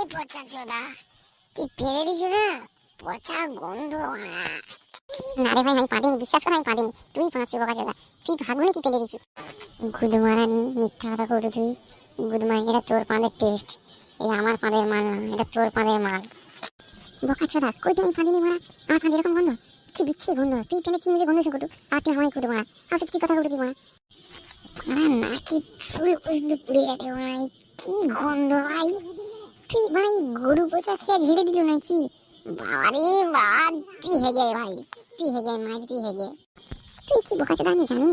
এই পচা চোদা, তুই ফেলে দিস না, পচা গন্ধ। না রে ভাই, আমি পাদিনি, বিশ্বাস কর আমি পাদিনি। তুই পাঁচ বোকা চোদা, তুই ভাগুনি কি ফেলে দিছু। গুদ মারানি, মিথ্যা কথা করু তুই। গুদ মারানি, এটা তোর পাঁদের টেস্ট, এই আমার পাঁদের মাল না, এটা তোর পাঁদের মাল। বোকা চোদা, কইটা আমি পাদিনি মারা, আমার পাঁদ এরকম গন্ধ, কি বিচ্ছি গন্ধ। তুই ফেলে তুই নিজে গন্ধ শুকুটু, আর তুই আমায় কুটু মারা, আসলে কি কথা কুটু মারা। নাকি চুল পর্যন্ত পুড়ে যাবে ভাই, কি গন্ধ ভাই। তুই ভাই গরু পোষা খেয়ে ঝেড়ে দিল নাকি? বাবারে বাবা, তুই হেগে ভাই, তুই হেগে মাই, তুই হেগে। তুই কি বোকা চোদা আমি জানি।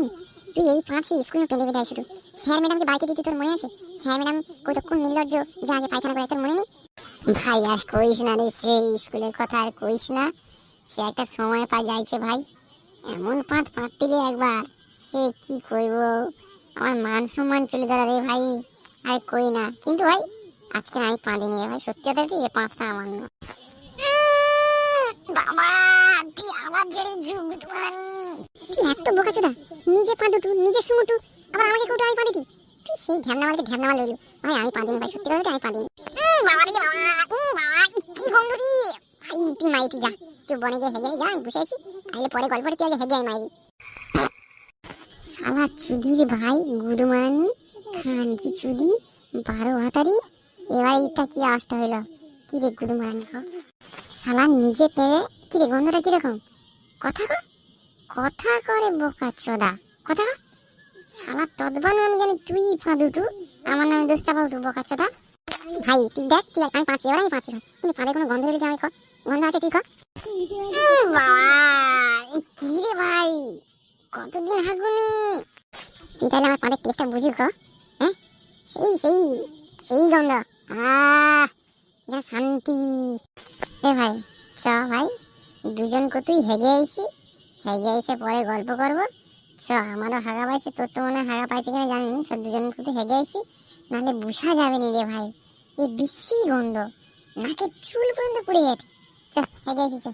তুই এই পাঁচে স্কুলে পেলে বেড়াই শুধু। স্যার ম্যাডামকে বাইকে দিতে তোর মনে আছে? স্যার ম্যাডাম কতক্ষণ নির্লজ্জ, যা আগে পায়খানা করে তোর মনে নেই? ভাই আর কইস না রে, সেই স্কুলের কথা আর কইস না। সে একটা সময় পা যাইছে ভাই, এমন পাঁত পাঁততিলে একবার, সে কি কইব, আমার মান সম্মান চলে গেল রে ভাই। আর কই না, কিন্তু ভাই আজকে আমি পাঁদিনি রে ভাই, সত্যি কথা, এই পাঁচটা আমার না। বাবা, তুই আবার ছেড়ে যুগ তোমারি। তুই এত বোকা চোদা, নিজে পাঁদুটু, নিজে সুমুটু, আবার আমাকে কোটো আমি পাঁদিটি। তুই সেই ঢ্যামনামালকে ঢ্যামনামাল লইলু। ভাই আমি পাঁদিনি ভাই, সত্যি কথা আমি পাঁদিনি। বাবা রে বাবা, বাবা কি গন্ধ রে ভাই তুই মাইতি যা, তুই বনে গিয়ে হেগে যা, আমি বসে আছি, আইলে পরে গল্পটা তুই আগে হেগে আই মাইরি। শালা চুদির ভাই, গুদমানি খানকি চুদি, 12 হাতারি। এবার এটা কি আওয়াজটা হইলো? কি রে গুদমানি, শালা নিজে পেরে, কি রে গন্ধটা কিরকম? কথা কর, কথা করে বোকা চোদা, কথা কর। শালা তদবানো আমি জানি তুই ফাদুটু, আমার নামে দোষ চাপাউটু বোকা চোদা। ভাই তুই দেখ, তুই আমি পাঁচি, এবার আমি পাঁচি ভাই, কিন্তু পাদে কোনো গন্ধ হইলে আমি খ, গন্ধ আছে তুই খ। বাবা কি রে ভাই, কতদিন হাগুনি। তুই তাহলে আমার পাদের টেস্টটা বুঝি খ। হ্যাঁ, সেই সেই সেই গন্ধ, যা শান্তি। এ ভাই চ ভাই, দুজন কতই হেগে আইছি, হেগে আইসে পরে গল্প করবো। চ, আমারও হাগা পাইছে, তোর তো মনে হয় হাগা পাইছে কিনা জানি না। দুজন কত হেগে আইছি, নাহলে বুঝা যাবে নি রে ভাই, এই বিশ্রী গন্ধ, নাকে চুল পর্যন্ত পুড়ে গেছে। চ, হেগে আইছি চ।